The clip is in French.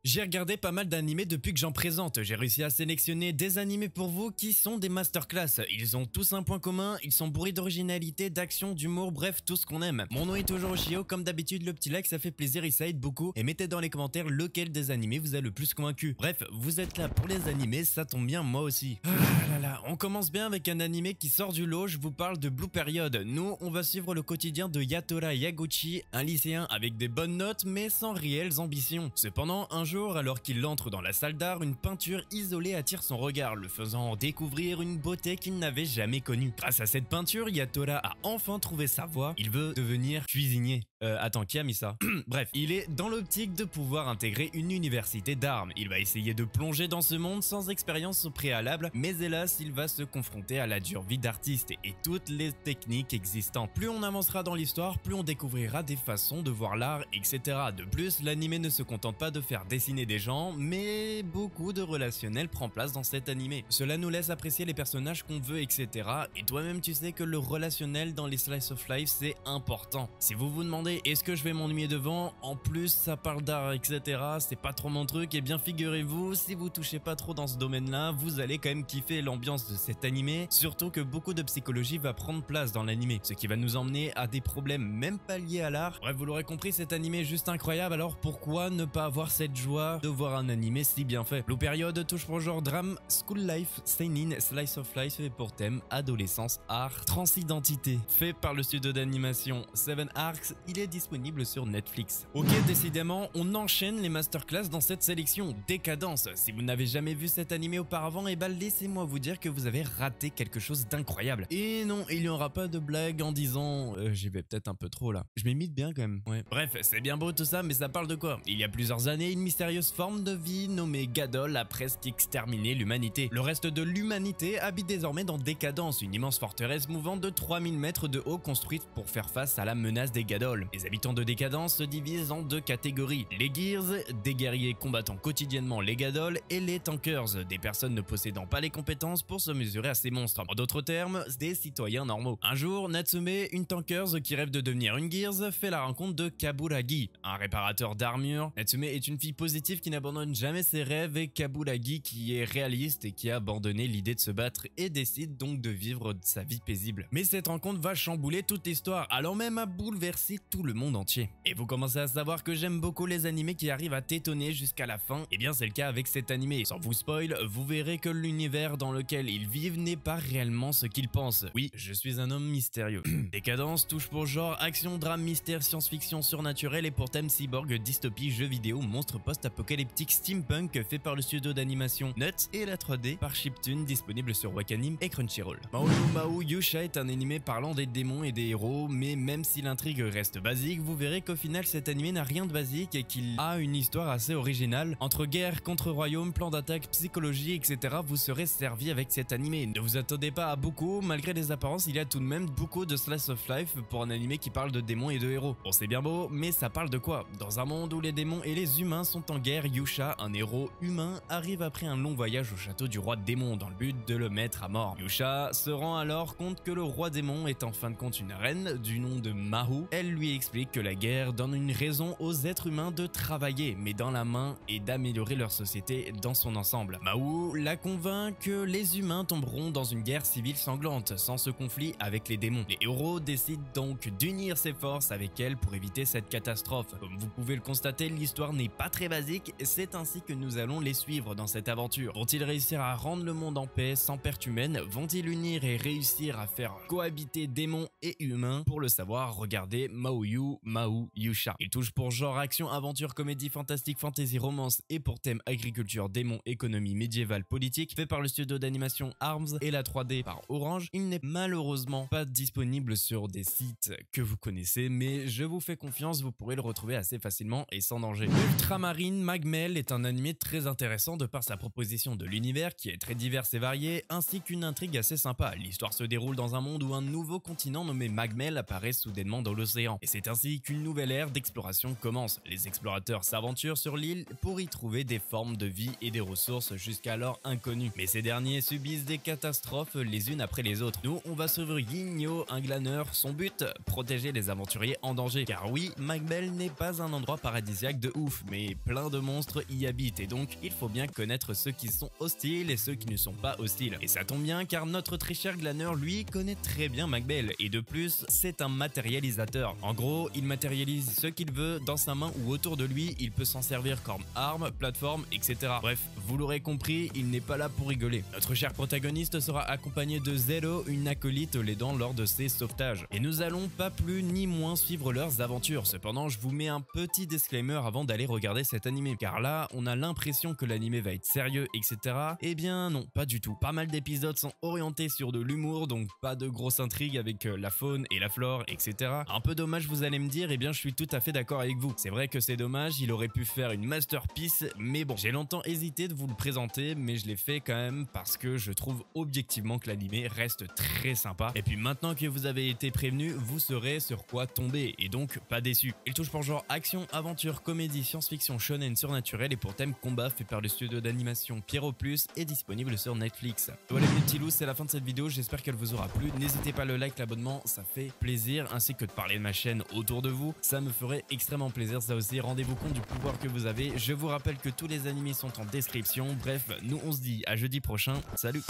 J'ai regardé pas mal d'animés depuis que j'en présente, j'ai réussi à sélectionner des animés pour vous qui sont des masterclass. Ils ont tous un point commun, ils sont bourrés d'originalité, d'action, d'humour, bref tout ce qu'on aime. Mon nom est toujours Oshio, comme d'habitude le petit like ça fait plaisir et ça aide beaucoup. Et mettez dans les commentaires lequel des animés vous a le plus convaincu. Bref, vous êtes là pour les animés, ça tombe bien moi aussi. Ah là là, on commence bien avec un animé qui sort du lot, je vous parle de Blue Period. Nous, on va suivre le quotidien de Yatora Yaguchi, un lycéen avec des bonnes notes mais sans réelles ambitions. Cependant, un jour, alors qu'il entre dans la salle d'art, une peinture isolée attire son regard, le faisant découvrir une beauté qu'il n'avait jamais connue. Grâce à cette peinture, Yatora a enfin trouvé sa voie. Il veut devenir cuisinier. Attends, qui a mis ça? Bref, il est dans l'optique de pouvoir intégrer une université d'art. Il va essayer de plonger dans ce monde sans expérience au préalable, mais hélas, il va se confronter à la dure vie d'artiste et toutes les techniques existantes. Plus on avancera dans l'histoire, plus on découvrira des façons de voir l'art, etc. De plus, l'animé ne se contente pas de faire dessiner des gens, mais beaucoup de relationnel prend place dans cet animé. Cela nous laisse apprécier les personnages qu'on veut, etc. Et toi-même, tu sais que le relationnel dans les slice of life, c'est important. Si vous vous demandez est-ce que je vais m'ennuyer devant, en plus ça parle d'art, etc. C'est pas trop mon truc, et bien figurez-vous, si vous touchez pas trop dans ce domaine-là, vous allez quand même kiffer l'ambiance de cet animé, surtout que beaucoup de psychologie va prendre place dans l'animé, ce qui va nous emmener à des problèmes même pas liés à l'art. Bref, vous l'aurez compris, cet animé est juste incroyable, alors pourquoi ne pas avoir cette joie de voir un animé si bien fait? Blue Period touche pour genre drame, school life, seinen, slice of life et pour thème adolescence, art, transidentité. Fait par le studio d'animation Seven Arcs, il est disponible sur Netflix. Ok, décidément, on enchaîne les masterclass dans cette sélection. Décadence. Si vous n'avez jamais vu cet animé auparavant, et bah laissez-moi vous dire que vous avez raté quelque chose d'incroyable. Et non, il n'y aura pas de blague en disant j'y vais peut-être un peu trop là. Je m'imite bien quand même. Ouais. Bref, c'est bien beau tout ça, mais ça parle de quoi? Il y a plusieurs années, une mystérieuse forme de vie nommée Gadol a presque exterminé l'humanité. Le reste de l'humanité habite désormais dans Décadence, une immense forteresse mouvante de 3000 mètres de haut construite pour faire face à la menace des Gadol. Les habitants de Décadence se divisent en deux catégories. Les Gears, des guerriers combattant quotidiennement les Gadol, et les Tankers, des personnes ne possédant pas les compétences pour se mesurer à ces monstres. En d'autres termes, des citoyens normaux. Un jour, Natsume, une Tankers qui rêve de devenir une Gears, fait la rencontre de Kaburagi, un réparateur d'armure. Natsume est une fille positive qui n'abandonne jamais ses rêves et Kaburagi qui est réaliste et qui a abandonné l'idée de se battre et décide donc de vivre sa vie paisible. Mais cette rencontre va chambouler toute l'histoire, allant même à bouleverser tout le monde entier. Et vous commencez à savoir que j'aime beaucoup les animés qui arrivent à t'étonner jusqu'à la fin, et bien c'est le cas avec cet animé. Sans vous spoil, vous verrez que l'univers dans lequel ils vivent n'est pas réellement ce qu'ils pensent. Oui, je suis un homme mystérieux. Décadence touche pour genre action, drame, mystère, science-fiction surnaturelle et pour thème cyborg, dystopie, jeux vidéo, monstre post-apocalyptique, steampunk fait par le studio d'animation Nut et la 3D par Chiptune, disponible sur Wakanim et Crunchyroll. Mahou Yusha est un animé parlant des démons et des héros, mais même si l'intrigue reste basique, vous verrez qu'au final cet animé n'a rien de basique et qu'il a une histoire assez originale. Entre guerre contre royaume, plan d'attaque, psychologie, etc. vous serez servi avec cet animé. Ne vous attendez pas à beaucoup, malgré les apparences, il y a tout de même beaucoup de slice of life pour un animé qui parle de démons et de héros. Bon, c'est bien beau, mais ça parle de quoi? Dans un monde où les démons et les humains sont en guerre, Yusha, un héros humain, arrive après un long voyage au château du roi démon dans le but de le mettre à mort. Yusha se rend alors compte que le roi démon est en fin de compte une reine du nom de Mahou. Elle lui explique que la guerre donne une raison aux êtres humains de travailler, mais dans la main, et d'améliorer leur société dans son ensemble. Mahou la convainc que les humains tomberont dans une guerre civile sanglante, sans ce conflit avec les démons. Les héros décident donc d'unir ses forces avec elle pour éviter cette catastrophe. Comme vous pouvez le constater, l'histoire n'est pas très basique, c'est ainsi que nous allons les suivre dans cette aventure. Vont-ils réussir à rendre le monde en paix sans perte humaine? Vont-ils unir et réussir à faire cohabiter démons et humains? Pour le savoir, regardez Mahou Yusha. Il touche pour genre action, aventure, comédie, fantastique, fantasy, romance et pour thème agriculture, démons, économie, médiévale, politique, fait par le studio d'animation Arms et la 3D par Orange. Il n'est malheureusement pas disponible sur des sites que vous connaissez, mais je vous fais confiance, vous pourrez le retrouver assez facilement et sans danger. Ultramarine Magmel est un animé très intéressant de par sa proposition de l'univers qui est très divers et varié, ainsi qu'une intrigue assez sympa. L'histoire se déroule dans un monde où un nouveau continent nommé Magmel apparaît soudainement dans l'océan. Et c'est ainsi qu'une nouvelle ère d'exploration commence. Les explorateurs s'aventurent sur l'île pour y trouver des formes de vie et des ressources jusqu'alors inconnues. Mais ces derniers subissent des catastrophes les unes après les autres. Nous, on va suivre Yin-Yo, un glaneur. Son but, protéger les aventuriers en danger. Car oui, Magbell n'est pas un endroit paradisiaque de ouf, mais plein de monstres y habitent et donc il faut bien connaître ceux qui sont hostiles et ceux qui ne sont pas hostiles. Et ça tombe bien car notre très cher glaneur, lui, connaît très bien Magbell et de plus, c'est un matérialisateur. En gros, il matérialise ce qu'il veut dans sa main ou autour de lui, il peut s'en servir comme arme, plateforme, etc. Bref, vous l'aurez compris, il n'est pas là pour rigoler. Notre cher protagoniste sera accompagné de Zero, une acolyte l'aidant lors de ses sauvetages. Et nous allons pas plus ni moins suivre leurs aventures. Cependant, je vous mets un petit disclaimer avant d'aller regarder cet animé. Car là, on a l'impression que l'animé va être sérieux, etc. Eh bien non, pas du tout. Pas mal d'épisodes sont orientés sur de l'humour, donc pas de grosse intrigue avec la faune et la flore, etc. Un peu dommage, vous allez me dire, eh bien je suis tout à fait d'accord avec vous. C'est vrai que c'est dommage, il aurait pu faire une masterpiece, mais bon, j'ai longtemps hésité de vous le présenter, mais je l'ai fait quand même parce que je trouve objectivement que l'animé reste très sympa. Et puis maintenant que vous avez été prévenu, vous saurez sur quoi tomber, et donc pas déçu. Il touche pour genre action, aventure, comédie, science-fiction, shonen, surnaturel et pour thème combat, fait par le studio d'animation Pierrot Plus, est disponible sur Netflix. Voilà mes petits loups, c'est la fin de cette vidéo, j'espère qu'elle vous aura plu. N'hésitez pas à le like, l'abonnement, ça fait plaisir, ainsi que de parler de ma chaîne autour de vous, ça me ferait extrêmement plaisir. Ça aussi, rendez-vous compte du pouvoir que vous avez. Je vous rappelle que tous les animés sont en description. Bref, nous on se dit à jeudi prochain, salut.